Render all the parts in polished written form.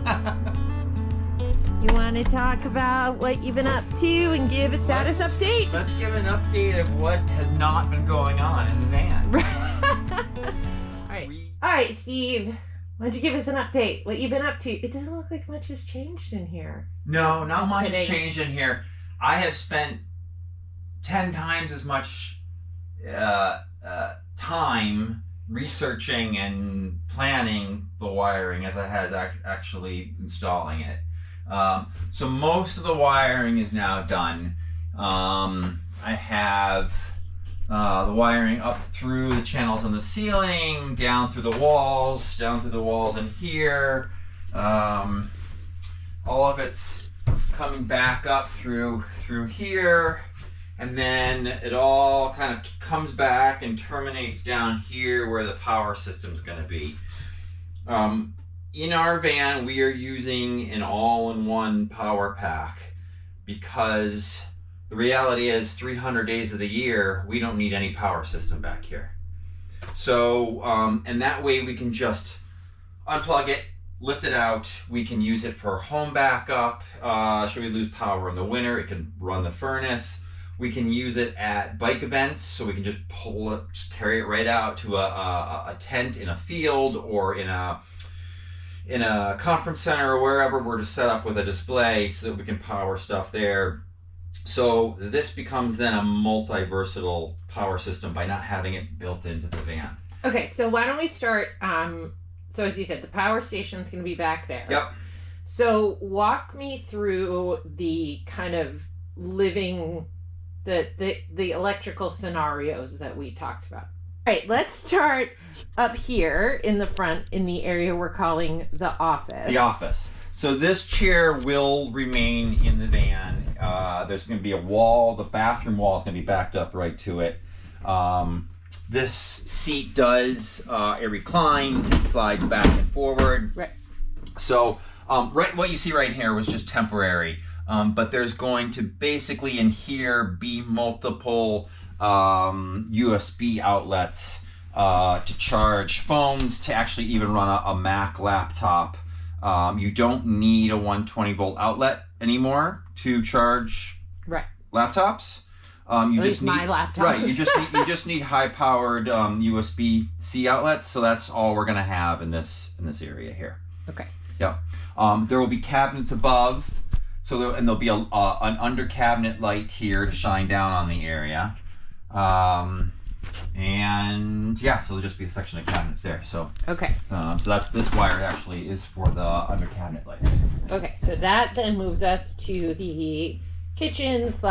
You want to talk about what you've been up to and give a status update? Let's give an update of what has not been going on in the van. All right, Steve. Why don't you give us an update? What you've been up to? It doesn't look like much has changed in here. No, not much has changed in here. I have spent 10 times as much time researching and planning the wiring as I has actually installing it. So most of the wiring is now done. I have the wiring up through the channels on the ceiling, down through the walls in here. All of it's coming back up through here, and then it all kind of comes back and terminates down here where the power system's going to be. In our van, we are using an all-in-one power pack because the reality is 300 days of the year, we don't need any power system back here. So, and that way we can just unplug it, lift it out. We can use it for home backup. Should we lose power in the winter, it can run the furnace. We can use it at bike events, so we can just pull it, just carry it right out to a tent in a field or in a conference center or wherever we're to set up with a display so that we can power stuff there. So this becomes then a multi-versatile power system by not having it built into the van. Okay, so why don't we start, so as you said, the power station's going to be back there. Yep. So walk me through the kind of living, the electrical scenarios that we talked about. All right, let's start up here in the front in the area we're calling the office. The office. So this chair will remain in the van. There's going to be a wall. The bathroom wall is going to be backed up right to it. This seat does, it reclines, it slides back and forward. Right. So what you see right here was just temporary. But there's going to basically in here be multiple USB outlets to charge phones, to actually even run a Mac laptop. You don't need a 120 volt outlet anymore to charge laptops. You At just need my laptop. Right. You just need high powered USB-C outlets. So that's all we're gonna have in this area here. Okay. Yeah. There will be cabinets above. So there'll be an under cabinet light here to shine down on the area. And yeah, so there'll just be a section of cabinets there. So okay. So that's this wire actually is for the under cabinet lights. Okay, so that then moves us to the kitchen /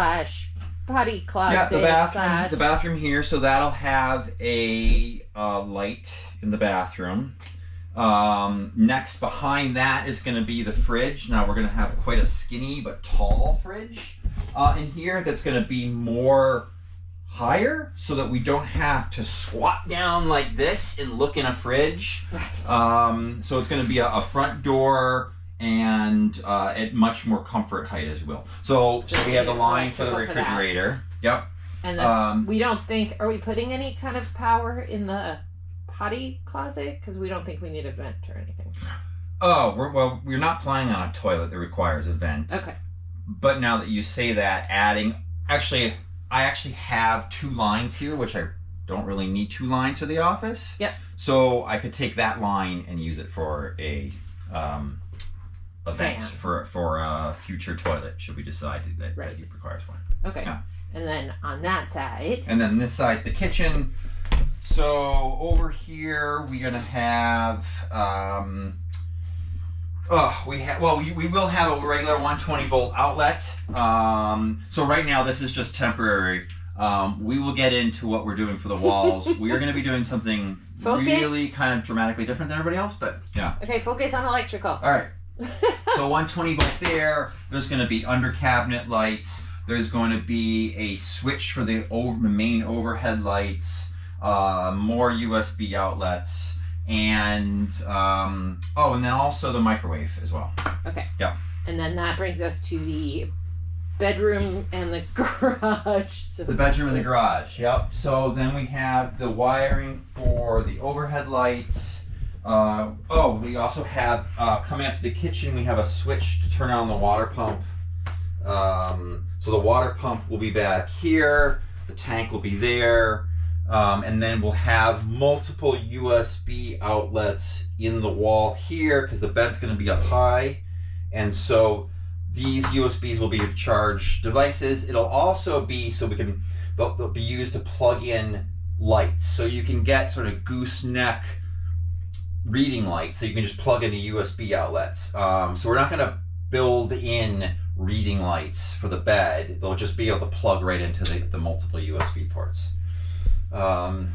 potty closet. Yeah, the bathroom here. So that'll have a light in the bathroom. Next behind that is going to be the fridge. Now we're going to have quite a skinny but tall fridge in here that's going to be more higher so that we don't have to squat down like this and look in a fridge. Right. So it's going to be a front door and at much more comfort height as well. So we have the line for the refrigerator. Yep. And we don't think, are we putting any kind of power in the potty closet? Because we don't think we need a vent or anything. Oh, we're not planning on a toilet that requires a vent. Okay. But now that you say that, I actually have 2 lines here, which I don't really need 2 lines for the office. Yep. So I could take that line and use it for a vent for a future toilet, should we decide that it requires one. Okay. Yeah. And then on that side. And then this side's the kitchen. So over here we're gonna have we will have a regular 120 volt outlet. So right now this is just temporary. We will get into what we're doing for the walls. We are going to be doing something really kind of dramatically different than everybody else, but yeah. Okay, focus on electrical. All right. So 120 volt there. There's going to be under cabinet lights. There's going to be a switch for the main overhead lights. More USB outlets. And and then also the microwave as well. Okay. Yeah. And then that brings us to the bedroom and the garage. So the bedroom and the garage. Yep. So then we have the wiring for the overhead lights. We also have, coming up to the kitchen, we have a switch to turn on the water pump. So the water pump will be back here, the tank will be there, and then we'll have multiple USB outlets in the wall here because the bed's going to be up high. And so these USBs will be to charge devices. It'll also be so they'll be used to plug in lights. So you can get sort of gooseneck reading lights, so you can just plug into USB outlets. So we're not going to build in reading lights for the bed. They'll just be able to plug right into the multiple USB ports. And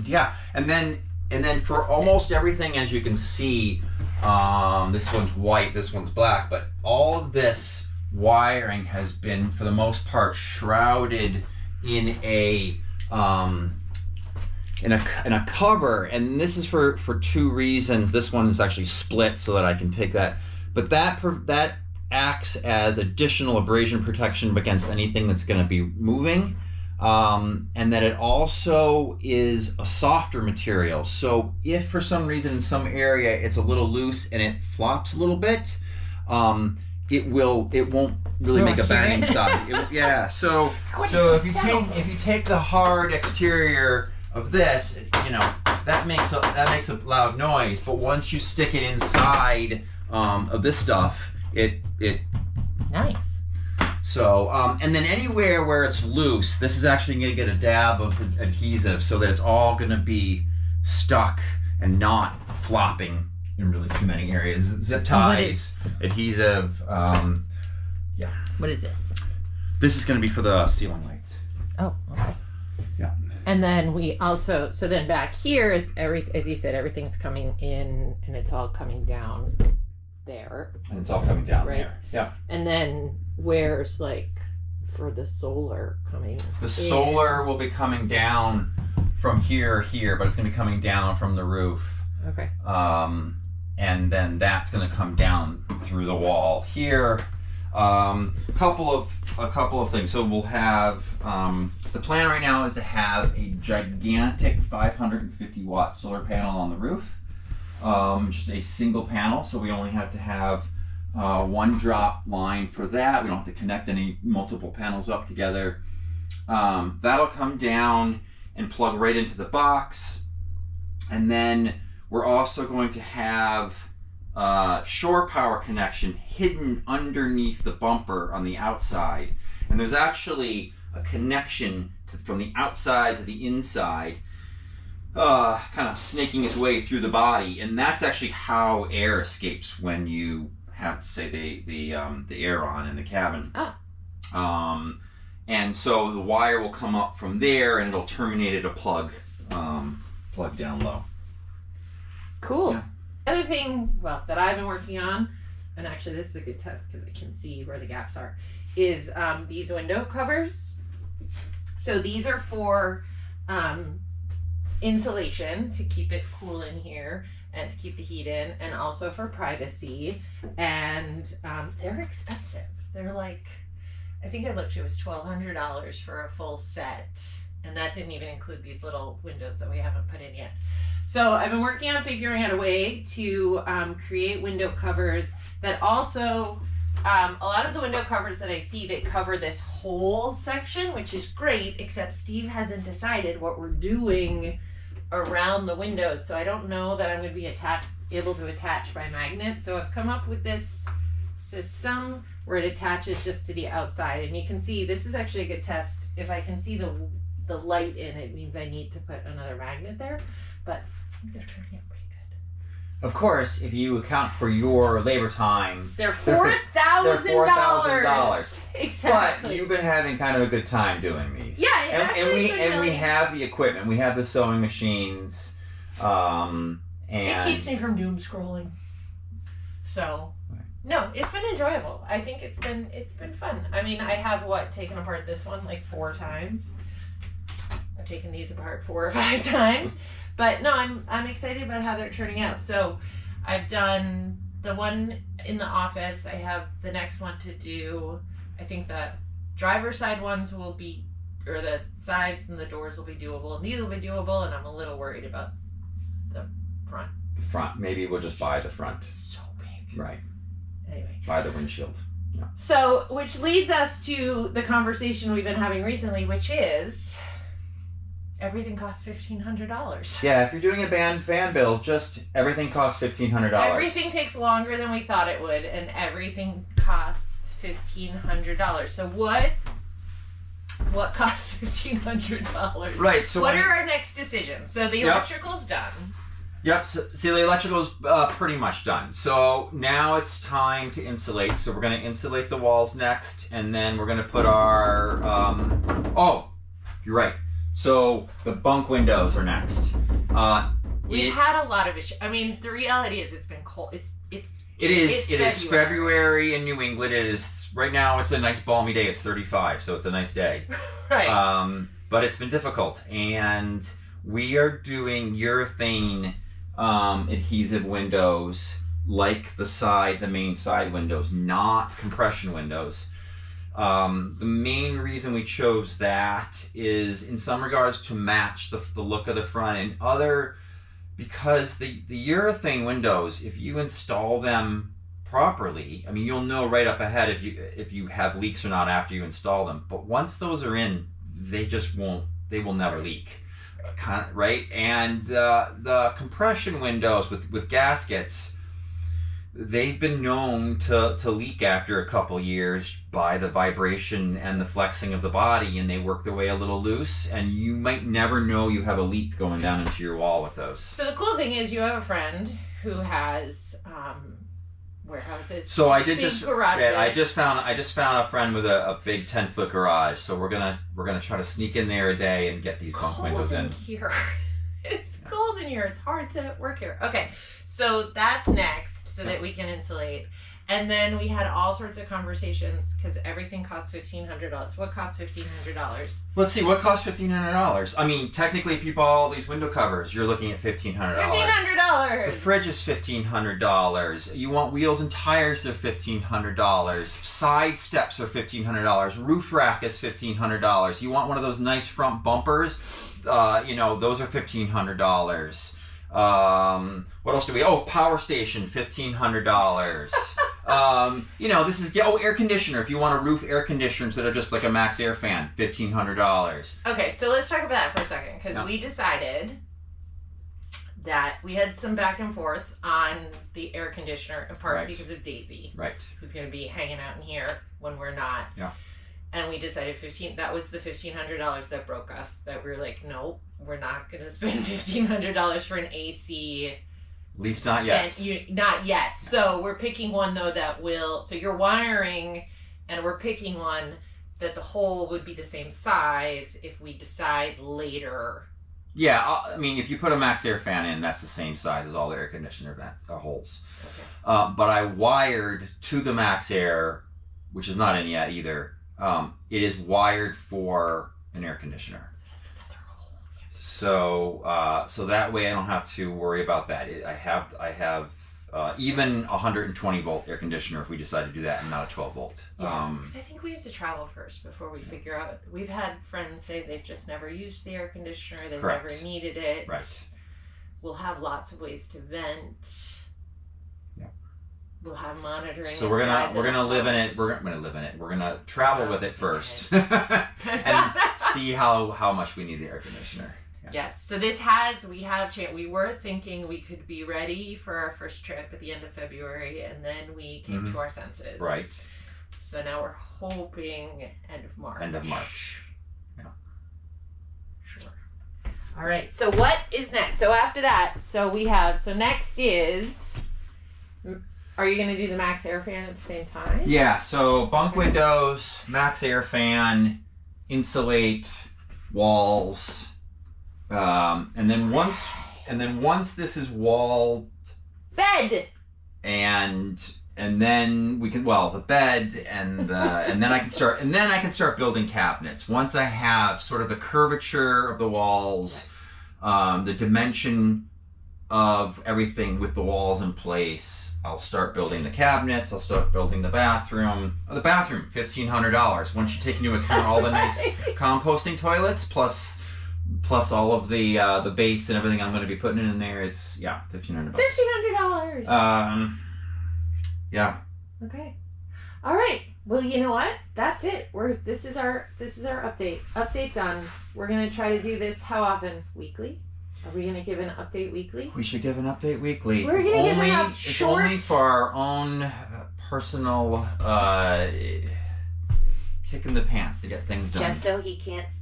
yeah, and then for almost everything, as you can see, this one's white, this one's black, but all of this wiring has been, for the most part, shrouded in a cover, and this is for two reasons. This one is actually split so that I can take that, but that acts as additional abrasion protection against anything that's going to be moving, and that it also is a softer material. So if for some reason in some area it's a little loose and it flops a little bit, it won't really make a banging sound. Yeah. So if you take the hard exterior of this, that makes a loud noise. But once you stick it inside of this stuff, it nice. So and then anywhere where it's loose, this is actually going to get a dab of adhesive so that it's all going to be stuck and not flopping in really too many areas. Zip ties, adhesive. Yeah. What is this? This is going to be for the ceiling lights. Oh, okay. Yeah. And then we also, so then back here is as you said, everything's coming in and it's all coming down there. And it's all coming down there. Yeah. And then where's for the solar coming? The solar will be coming down from here, but it's going to be coming down from the roof. Okay. And then that's going to come down through the wall here. A couple of things. So we'll have the plan right now is to have a gigantic 550 watt solar panel on the roof. Just a single panel, so we only have to have one drop line for that. We don't have to connect any multiple panels up together. That'll come down and plug right into the box, and then we're also going to have shore power connection hidden underneath the bumper on the outside. And there's actually a connection from the outside to the inside, kind of snaking its way through the body. And that's actually how air escapes when you have, say, the air on in the cabin. Oh. And so the wire will come up from there and it'll terminate at a plug down low. Cool. Yeah. Other thing, that I've been working on, and actually this is a good test because I can see where the gaps are, is these window covers. So these are for insulation to keep it cool in here and to keep the heat in, and also for privacy. And they're expensive. They're I think I looked, it was $1,200 for a full set, and that didn't even include these little windows that we haven't put in yet. So I've been working on figuring out a way to create window covers that also, a lot of the window covers that I see that cover this whole section, which is great, except Steve hasn't decided what we're doing around the windows. So I don't know that I'm going to be able to attach by magnet. So I've come up with this system where it attaches just to the outside. And you can see, this is actually a good test. If I can see the light in it, means I need to put another magnet there. But I think they're turning out pretty good. Of course, if you account for your labor time, they're $4,000. Exactly. But you've been having kind of a good time doing these. Yeah, we have the equipment. We have the sewing machines. And it keeps me from doom scrolling. So no, it's been enjoyable. I think it's been fun. I mean, I have taken apart this one 4 times. I've taken these apart 4 or 5 times. But no, I'm excited about how they're turning out. So I've done the one in the office. I have the next one to do. I think the driver's side ones will be, or the sides and the doors will be doable, and these will be doable, and I'm a little worried about the front? The front. Maybe we'll just buy the front. It's so big. Right. Anyway. Buy the windshield. Yeah. So, which leads us to the conversation we've been having recently, which is everything costs $1,500. Yeah, if you're doing a van build, just everything costs $1,500. Everything takes longer than we thought it would, and everything costs $1,500. So what costs $1,500? Right. So what are our next decisions? So the electrical's done. Yep. So the electrical's pretty much done. So now it's time to insulate. So we're going to insulate the walls next, and then we're going to put our. Oh, you're right. So the bunk windows are next. We've had a lot of issues. I mean, the reality is it's been cold. It is February in New England. It is right now. It's a nice balmy day. It's 35, so it's a nice day. Right. But it's been difficult, and we are doing urethane adhesive windows, like the main side windows, not compression windows. The main reason we chose that is in some regards to match the look of the front, and other because the urethane windows, if you install them properly, I mean, you'll know right up ahead if you have leaks or not after you install them. But once those are in, they will never leak. Right? And the compression windows with gaskets, they've been known to leak after a couple years by the vibration and the flexing of the body, and they work their way a little loose, and you might never know you have a leak going down into your wall with those. So the cool thing is you have a friend who has warehouses. So I just found a friend with a big 10-foot garage. So we're gonna try to sneak in there a day and get these bunk windows in. Here. It's cold in here. It's hard to work here. Okay, so that's next, so that we can insulate. And then we had all sorts of conversations because everything costs $1,500. What costs $1,500? Let's see, what costs $1,500? I mean, technically, if you bought all these window covers, you're looking at $1,500. $1,500. The fridge is $1,500. You want wheels and tires, they're $1,500. Side steps are $1,500. Roof rack is $1,500. You want one of those nice front bumpers? Those are $1,500. What else do we? Power station, $1,500. This is air conditioner. If you want a roof air conditioner instead of just like a max air fan, $1,500. Okay, so let's talk about that for a second, because we decided that we had some back and forth on the air conditioner, in part because of Daisy, right? Who's going to be hanging out in here when we're not. Yeah. And we decided that was the $1,500 that broke us. That we were like, nope, we're not going to spend $1,500 for an AC. At least not yet. Not yet. So we're picking one though that will. So you're wiring, and we're picking one that the hole would be the same size if we decide later. Yeah, I mean, if you put a max air fan in, that's the same size as all the air conditioner holes. Okay. But I wired to the max air, which is not in yet either. It is wired for an air conditioner. So that way I don't have to worry about that. I have even 120 volt air conditioner if we decide to do that, and not a 12 volt. Yeah, because I think we have to travel first before we figure out. We've had friends say they've just never used the air conditioner. They've never needed it. Right. We'll have lots of ways to vent. We'll have monitoring. So we're gonna live in it. We're gonna live in it. We're gonna travel with it first, and see how much we need the air conditioner. Yeah. Yes. So we were thinking we could be ready for our first trip at the end of February, and then we came to our senses. Right. So now we're hoping end of March. End of March. Yeah. Sure. All right. So what is next? So after that, next is. Are you going to do the max air fan at the same time? Yeah, so bunk windows, max air fan, insulate walls, and then once this is walled, bed, and then we can the bed and then I can start building cabinets. Once I have sort of the curvature of the walls, the dimension of everything with the walls in place, I'll start building the cabinets. I'll start building the bathroom. The bathroom, $1,500. Once you take into account all the nice composting toilets, plus plus all of the base and everything I'm going to be putting in there. It's $1,500. $1,500. Yeah. Okay. All right. Well, you know what? That's it. This is our update. Update done. We're gonna try to do this. How often? Weekly? Are we gonna give an update weekly? We should give an update weekly. We're gonna give an It's only for our own personal kick in the pants to get things done. Just so he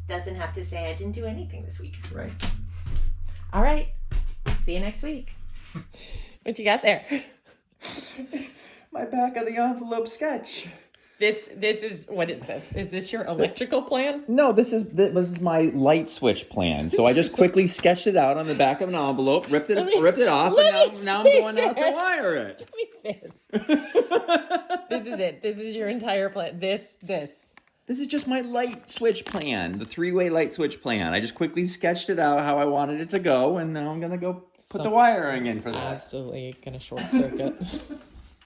doesn't have to say I didn't do anything this week. Right. All right. See you next week. What you got there? My back of the envelope sketch. This is, what is this? Is this your electrical plan? No, this is my light switch plan. So I just quickly sketched it out on the back of an envelope, ripped it off, and now I'm going out to wire it. Give me this. This is it. This is your entire plan. This. This is just my light switch plan, the 3-way light switch plan. I just quickly sketched it out how I wanted it to go, and now I'm gonna go put the wiring in for that. Absolutely gonna short circuit.